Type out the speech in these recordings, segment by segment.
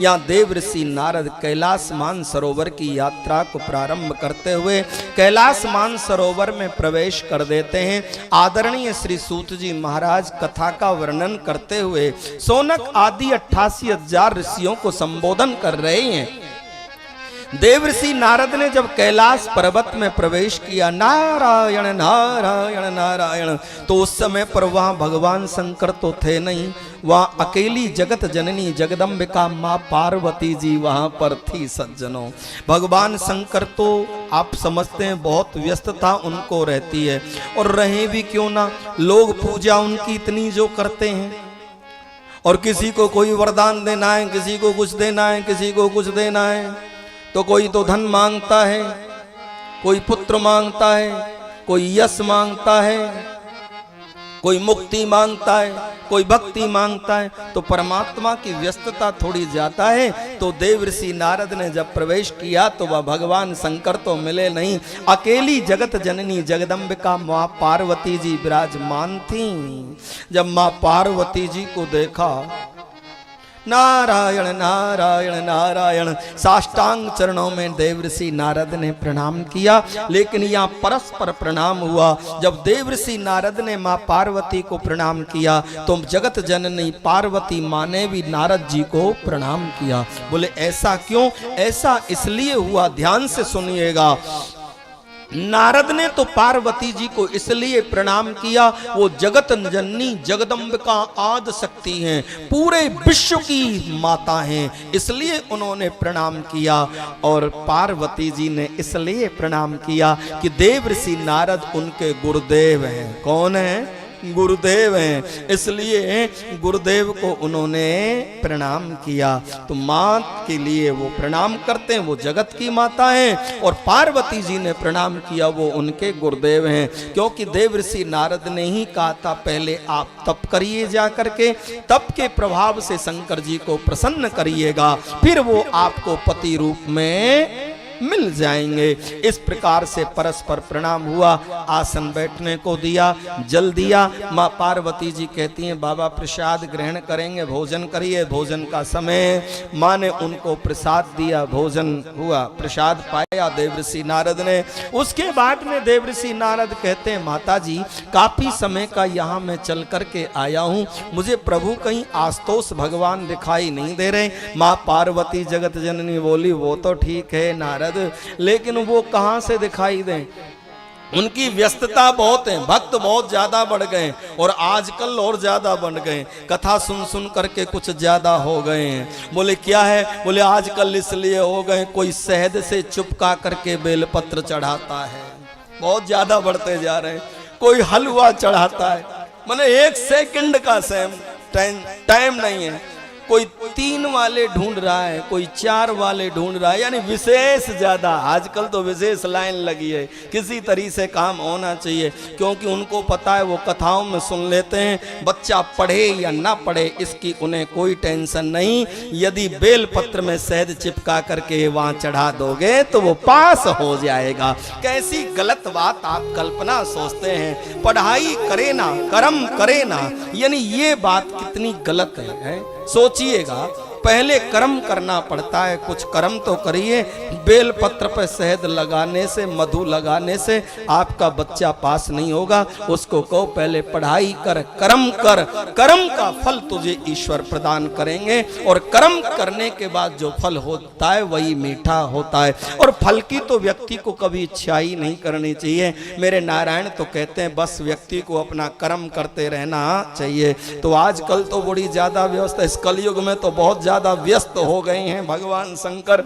यहाँ देव ऋषि नारद कैलाश मानसरोवर की यात्रा को प्रारंभ करते हुए कैलाश मानसरोवर में प्रवेश कर देते हैं। आदरणीय श्री सूत जी महाराज कथा का वर्णन करते हुए सोनक आदि 88,000 ऋषियों को संबोधन कर रहे हैं। देवर्षि नारद ने जब कैलाश पर्वत में प्रवेश किया, नारायण नारायण नारायण, तो उस समय पर वहां भगवान शंकर तो थे नहीं, वहां अकेली जगत जननी जगदम्बिका माँ पार्वती जी वहां पर थी। सज्जनों, भगवान शंकर तो आप समझते हैं बहुत व्यस्तता उनको रहती है, और रहे भी क्यों ना, लोग पूजा उनकी इतनी जो करते हैं, और किसी को कोई वरदान देना है, किसी को कुछ देना है, किसी को कुछ देना है, तो कोई तो धन मांगता है, कोई पुत्र मांगता है, कोई यश मांगता है, कोई मुक्ति मांगता है, कोई भक्ति मांगता है। तो परमात्मा की व्यस्तता थोड़ी ज्यादा है। तो देवर्षि नारद ने जब प्रवेश किया तो वह भगवान शंकर तो मिले नहीं, अकेली जगत जननी जगदम्बिका माँ पार्वती जी विराजमान थी। जब माँ पार्वती जी को देखा, नारायण नारायण नारायण, साष्टांग चरणों में देवर्षि नारद ने प्रणाम किया। लेकिन यहाँ परस्पर प्रणाम हुआ। जब देवर्षि नारद ने माँ पार्वती को प्रणाम किया तो जगत जननी पार्वती माँ ने भी नारद जी को प्रणाम किया। बोले ऐसा क्यों? ऐसा इसलिए हुआ, ध्यान से सुनिएगा। नारद ने तो पार्वती जी को इसलिए प्रणाम किया, वो जगत जननी जगदम्बिका आदि शक्ति हैं, पूरे विश्व की माता हैं, इसलिए उन्होंने प्रणाम किया। और पार्वती जी ने इसलिए प्रणाम किया कि देवर्षि नारद उनके गुरुदेव हैं। कौन है? गुरुदेव हैं, इसलिए गुरुदेव को उन्होंने प्रणाम किया। तो माँ के लिए वो प्रणाम करते हैं, वो जगत की माता हैं, और पार्वती जी ने प्रणाम किया, वो उनके गुरुदेव हैं। क्योंकि देवर्षि नारद ने ही कहा था पहले आप तप करिए, जा करके तप के प्रभाव से शंकर जी को प्रसन्न करिएगा, फिर वो आपको पति रूप में मिल जाएंगे। इस प्रकार से परस्पर प्रणाम हुआ। आसन बैठने को दिया, जल दिया। माँ पार्वती जी कहती हैं बाबा प्रसाद ग्रहण करेंगे, भोजन करिए। भोजन का समय, माँ ने उनको प्रसाद दिया, भोजन हुआ, प्रसाद पाया देवर्षि नारद ने। उसके बाद में देवर्षि नारद कहते हैं माता जी काफी समय का यहाँ मैं चल करके आया हूँ, मुझे प्रभु कहीं आस्तोष भगवान दिखाई नहीं दे रहे। माँ पार्वती जगत जननी बोली वो तो ठीक है नारद, लेकिन वो कहां से दिखाई दें? उनकी व्यस्तता बहुत है, भक्त बहुत ज्यादा बढ़ गए, और आजकल और ज्यादा बढ़ गए, कथा सुन सुन करके कुछ ज्यादा हो गए हैं। बोले क्या है? बोले आजकल इसलिए हो गए, कोई शहद से चुपका करके बेलपत्र चढ़ाता है, बहुत ज्यादा बढ़ते जा रहे हैं। कोई हलवा चढ़ाता है, माने 1 सेकंड का टाइम नहीं है। कोई 3 वाले ढूंढ रहा है, कोई 4 वाले ढूंढ रहा है, यानी विशेष ज्यादा। आजकल तो विशेष लाइन लगी है, किसी तरीके से काम होना चाहिए, क्योंकि उनको पता है वो कथाओं में सुन लेते हैं, बच्चा पढ़े या ना पढ़े इसकी उन्हें कोई टेंशन नहीं। यदि बेल पत्र में शहद चिपका करके वहां चढ़ा दोगे तो वो पास हो जाएगा। कैसी गलत बात आप कल्पना सोचते हैं, पढ़ाई करे ना कर्म करे ना, यानी ये बात कितनी गलत है? सोचिएगा, पहले कर्म करना पड़ता है, कुछ कर्म तो करिए। बेल पत्र पर शहद लगाने से, मधु लगाने से आपका बच्चा पास नहीं होगा। उसको कहो पहले पढ़ाई कर, कर्म कर, कर्म का फल तुझे ईश्वर प्रदान करेंगे, और कर्म करने के बाद जो फल होता है वही मीठा होता है। और फल की तो व्यक्ति को कभी इच्छा ही नहीं करनी चाहिए। मेरे नारायण तो कहते हैं बस व्यक्ति को अपना कर्म करते रहना चाहिए। तो आजकल तो बड़ी ज्यादा व्यवस्था, इस कलयुग में तो बहुत ज्यादा व्यस्त हो गए हैं भगवान शंकर।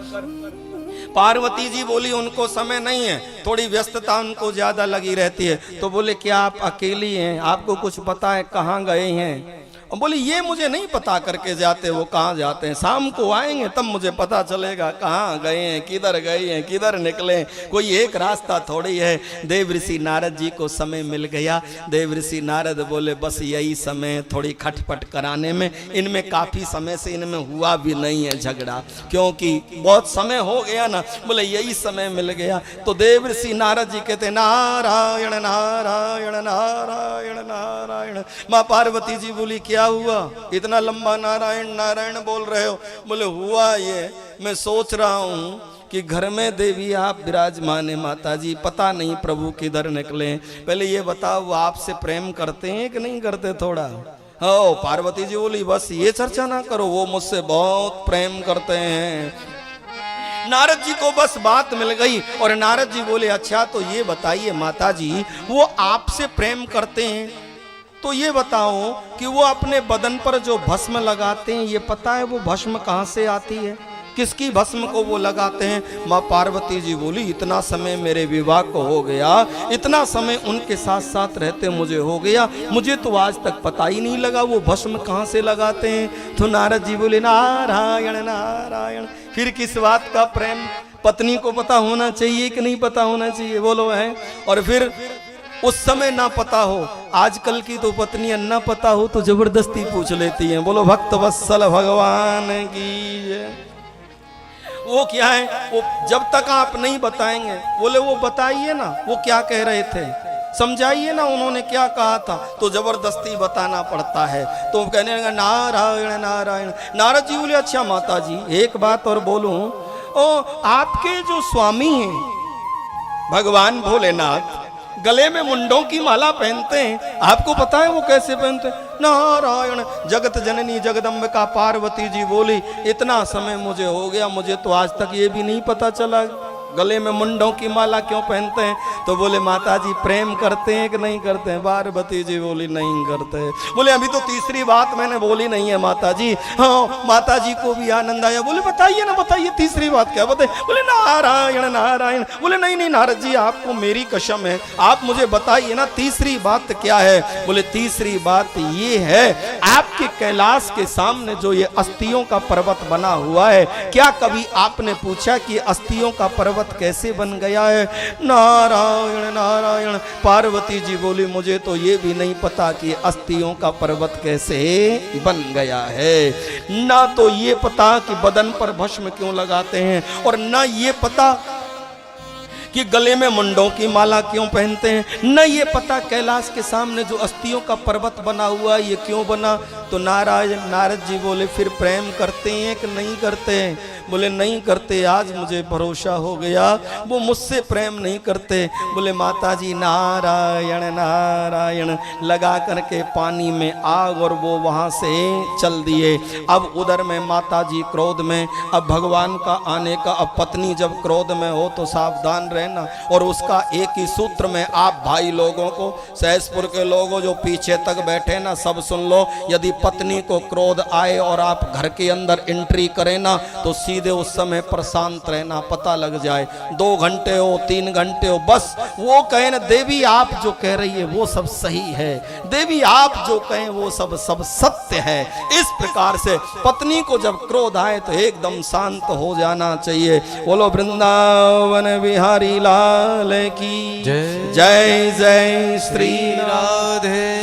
पार्वती जी बोली उनको समय नहीं है, थोड़ी व्यस्तता उनको ज्यादा लगी रहती है। तो बोले क्या आप अकेली हैं? आपको कुछ पता है कहाँ गए हैं? बोले ये मुझे नहीं पता करके जाते, वो कहाँ जाते हैं, शाम को आएंगे तब मुझे पता चलेगा कहाँ गए हैं, किधर गए हैं, किधर निकले। कोई एक रास्ता थोड़ी है। देवर्षि नारद जी को समय मिल गया। देवर्षि नारद बोले बस यही समय, थोड़ी खटपट कराने में, इनमें काफी समय से इनमें हुआ भी नहीं है झगड़ा, क्योंकि बहुत समय हो गया ना। बोले यही समय मिल गया। तो देवर्षि नारद जी कहते नारायण नारायण नारायण नारायण। माँ पार्वती जी बोली क्या क्या हुआ, इतना लंबा नारायण नारायण बोल रहे हो? बोले हुआ ये, मैं सोच रहा हूँ कि घर में देवी आप विराजमान है माता जी, पता नहीं प्रभु किधर निकले। पहले ये बताओ, वो आपसे प्रेम करते हैं कि नहीं करते? थोड़ा हो। पार्वती जी बोली बस ये चर्चा ना करो, वो मुझसे बहुत प्रेम करते हैं। नारद जी को बस बात मिल गई और नारद जी बोले अच्छा तो ये बताइए माता जी, वो आपसे प्रेम करते हैं तो ये बताओ कि वो अपने बदन पर जो भस्म लगाते हैं, ये पता है वो भस्म कहाँ से आती है? किसकी भस्म को वो लगाते हैं? माँ पार्वती जी बोली इतना समय मेरे विवाह को हो गया, इतना समय उनके साथ साथ रहते मुझे हो गया, मुझे तो आज तक पता ही नहीं लगा वो भस्म कहाँ से लगाते हैं। तो नारद जी बोले नारायण नारायण, फिर किस बात का प्रेम? पत्नी को पता होना चाहिए कि नहीं पता होना चाहिए? बोलो है। और फिर उस समय ना पता हो, आजकल की तो पत्नियां ना पता हो तो जबरदस्ती पूछ लेती हैं। बोलो भक्त वत्सल भगवान की। वो क्या है, वो जब तक आप नहीं बताएंगे, बोले वो बताइए ना वो क्या कह रहे थे, समझाइए ना उन्होंने क्या कहा था, तो जबरदस्ती बताना पड़ता है। तो कहने लगा नारायण नारायण। नारद जी बोले अच्छा माता जी एक बात और बोलूं, ओ आपके जो स्वामी हैं भगवान भोलेनाथ गले में मुंडों की माला पहनते हैं, आपको पता है वो कैसे पहनते हैं? नारायण। जगत जननी जगदम्बिका पार्वती जी बोली इतना समय मुझे हो गया, मुझे तो आज तक ये भी नहीं पता चला गले में मुंडों की माला क्यों पहनते हैं। तो बोले माता जी प्रेम करते हैं कि नहीं करते हैं? पार्वती जी बोली नहीं करते। बोले अभी तो तीसरी बात मैंने बोली नहीं है माता जी। हाँ माता जी को भी आनंद आया। बोले बताइए ना बताइए तीसरी बात क्या बताए? बोले नारायण नारायण। बोले नहीं नहीं नारद जी आपको मेरी कसम है, आप मुझे बताइए ना तीसरी बात क्या है? बोले तीसरी बात ये है, आपके कैलाश के सामने जो ये अस्थियों का पर्वत बना हुआ है, क्या कभी आपने पूछा कि अस्थियों का पर्वत कैसे बन गया है? नारायण नारायण। पार्वती जी बोली मुझे तो ये भी नहीं पता कि अस्थियों का पर्वत कैसे बन गया है। ना तो ये पता कि बदन पर भस्म क्यों लगाते हैं, और ना ये पता कि गले में मुंडों की माला क्यों पहनते हैं, न ये पता कैलाश के सामने जो अस्थियों का पर्वत बना हुआ ये क्यों बना। तो नारद जी बोले फिर प्रेम करते हैं कि नहीं करते हैं? बोले नहीं करते, आज मुझे भरोसा हो गया वो मुझसे प्रेम नहीं करते। बोले माता जी नारायण नारायण लगा करके पानी में आग और वो वहां से चल दिए। अब उधर में माता जी क्रोध में, अब भगवान का आने का, अब पत्नी जब क्रोध में हो तो सावधान रहना। और उसका एक ही सूत्र में आप भाई लोगों को, सहसपुर के लोगों जो पीछे तक बैठे ना सब सुन लो, यदि पत्नी को क्रोध आए और आप घर के अंदर एंट्री करें ना तो सीधे उस समय प्रशांत रहना, पता लग जाए 2 घंटे हो 3 घंटे हो, बस वो कहें ना देवी आप जो कह रही है वो सब सही है, देवी आप जो कहें वो सब सत्य है। इस प्रकार से पत्नी को जब क्रोध आए तो एकदम शांत हो जाना चाहिए। बोलो वृंदावन बिहारी लाल की जय। जय जय श्री राधे।